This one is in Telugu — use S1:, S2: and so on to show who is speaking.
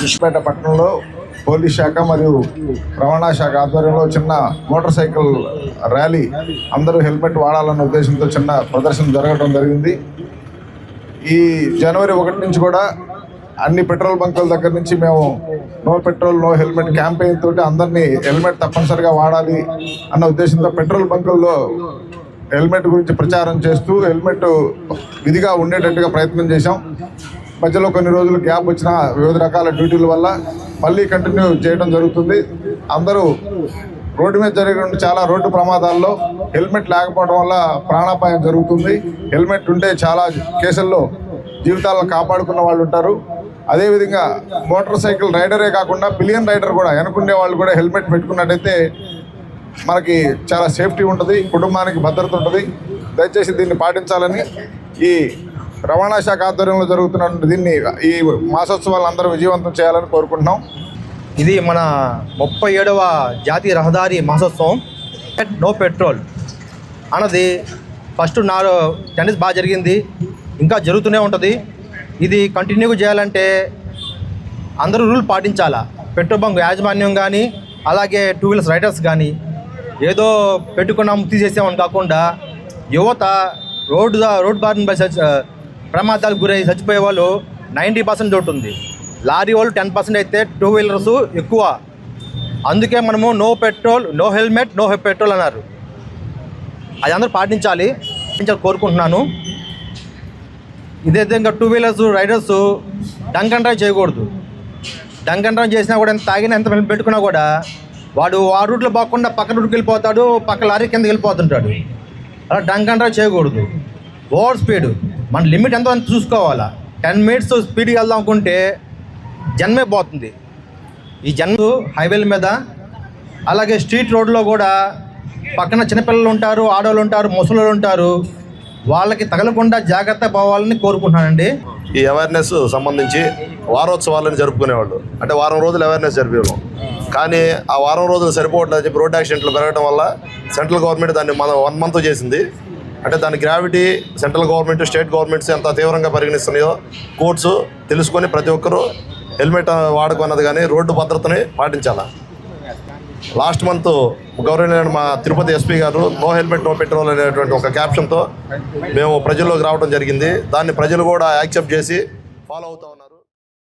S1: కృష్ణపేట పట్టణంలో పోలీస్ శాఖ మరియు రవాణా శాఖ ఆధ్వర్యంలో చిన్న మోటార్ సైకిల్ ర్యాలీ అందరూ హెల్మెట్ వాడాలన్న ఉద్దేశంతో చిన్న ప్రదర్శన జరగడం జరిగింది. ఈ జనవరి 1 నుంచి కూడా అన్ని పెట్రోల్ బంకుల దగ్గర నుంచి మేము no petrol no helmet campaign తోటి అందరినీ హెల్మెట్ తప్పనిసరిగా వాడాలి అన్న ఉద్దేశంతో పెట్రోల్ బంకుల్లో హెల్మెట్ గురించి ప్రచారం చేస్తూ హెల్మెట్ విధిగా ఉండేటట్టుగా ప్రయత్నం చేశాం. మధ్యలో కొన్ని రోజులు గ్యాప్ వచ్చిన వివిధ రకాల డ్యూటీల వల్ల మళ్ళీ కంటిన్యూ చేయడం జరుగుతుంది. అందరూ రోడ్డు మీద జరిగిన చాలా రోడ్డు ప్రమాదాల్లో హెల్మెట్ లేకపోవడం వల్ల ప్రాణాపాయం జరుగుతుంది. హెల్మెట్ ఉంటే చాలా కేసుల్లో జీవితాలను కాపాడుకున్న వాళ్ళు ఉంటారు. అదేవిధంగా మోటార్ సైకిల్ రైడరే కాకుండా పిలియన్ రైడర్ కూడా వెనుకుండే వాళ్ళు కూడా హెల్మెట్ పెట్టుకున్నట్టయితే మనకి చాలా సేఫ్టీ ఉంటుంది, కుటుంబానికి భద్రత ఉంటుంది. దయచేసి దీన్ని పాటించాలని ఈ రవాణా శాఖ ఆధ్వర్యంలో జరుగుతున్న దీన్ని ఈ మాసోత్సవాలు అందరూ విజయవంతం చేయాలని కోరుకుంటున్నాం.
S2: ఇది మన 37వ జాతీయ రహదారి మాసోత్సవం. నో పెట్రోల్ అన్నది ఫస్ట్ 10 డేస్ బాగా జరిగింది, ఇంకా జరుగుతూనే ఉంటుంది. ఇది కంటిన్యూగా చేయాలంటే అందరూ రూల్ పాటించాలా. పెట్రోల్ బంక్ యాజమాన్యం కానీ అలాగే 2 వీలర్స్ రైడర్స్ కానీ ఏదో పెట్టుకున్నాం తీసేసామని కాకుండా యువత రోడ్ బారిన ప్రమాదాలకు గురై చచ్చిపోయే వాళ్ళు 90% ఉంటుంది. లారీ వాళ్ళు 10% అయితే 2 వీలర్స్ ఎక్కువ. అందుకే మనము no petrol no helmet no petrol అన్నారు. అది అందరూ పాటించాలి కోరుకుంటున్నాను. ఇదే విధంగా 2 wheelers riders drunk and drive చేయకూడదు. డంక్ అండ్ డ్రైవ్ చేసినా కూడా ఎంత తాగినా ఎంత పెట్టుకున్నా కూడా వాడు ఆ రూట్లో పోకుండా పక్క రూట్కి వెళ్ళిపోతాడు, పక్క లారీ కిందకి వెళ్ళిపోతుంటాడు. అలా డంక్ అండ్ డ్రైవ్ చేయకూడదు. ఓవర్ స్పీడ్ మన లిమిట్ ఎంతో అంత చూసుకోవాలా. 10 minutes స్పీడ్కి వెళ్దాం అనుకుంటే జన్మే పోతుంది. ఈ జన్మ హైవేల మీద అలాగే స్ట్రీట్ రోడ్లో కూడా పక్కన చిన్నపిల్లలు ఉంటారు, ఆడవాళ్ళు ఉంటారు, ముసలు ఉంటారు. వాళ్ళకి తగలకుండా జాగ్రత్త పోవాలని కోరుకుంటున్నానండి.
S3: ఈ అవేర్నెస్ సంబంధించి వారోత్సవాలను జరుపుకునేవాళ్ళు, అంటే వారం రోజులు అవేర్నెస్ జరిపేవాళ్ళం. కానీ ఆ వారం రోజులు సరిపోవట్లేదు చెప్పి రోడ్ యాక్సిడెంట్లు పెరగడం వల్ల సెంట్రల్ గవర్నమెంట్ దాన్ని 1 month చేసింది. అంటే దాని gravity central government state governments ఎంత తీవ్రంగా పరిగణిస్తున్నాయో కోర్ట్స్ తెలుసుకొని ప్రతి ఒక్కరూ హెల్మెట్ వాడుకున్నది కానీ రోడ్డు భద్రతని పాటించాలా. లాస్ట్ మంత్ గవర్నమెంట్ మా తిరుపతి ఎస్పీ గారు నో హెల్మెట్ నో పెట్రోల్ అనేటువంటి ఒక క్యాప్షన్తో మేము ప్రజల్లోకి రావడం జరిగింది. దాన్ని ప్రజలు కూడా యాక్సెప్ట్ చేసి ఫాలో అవుతూ ఉన్నారు.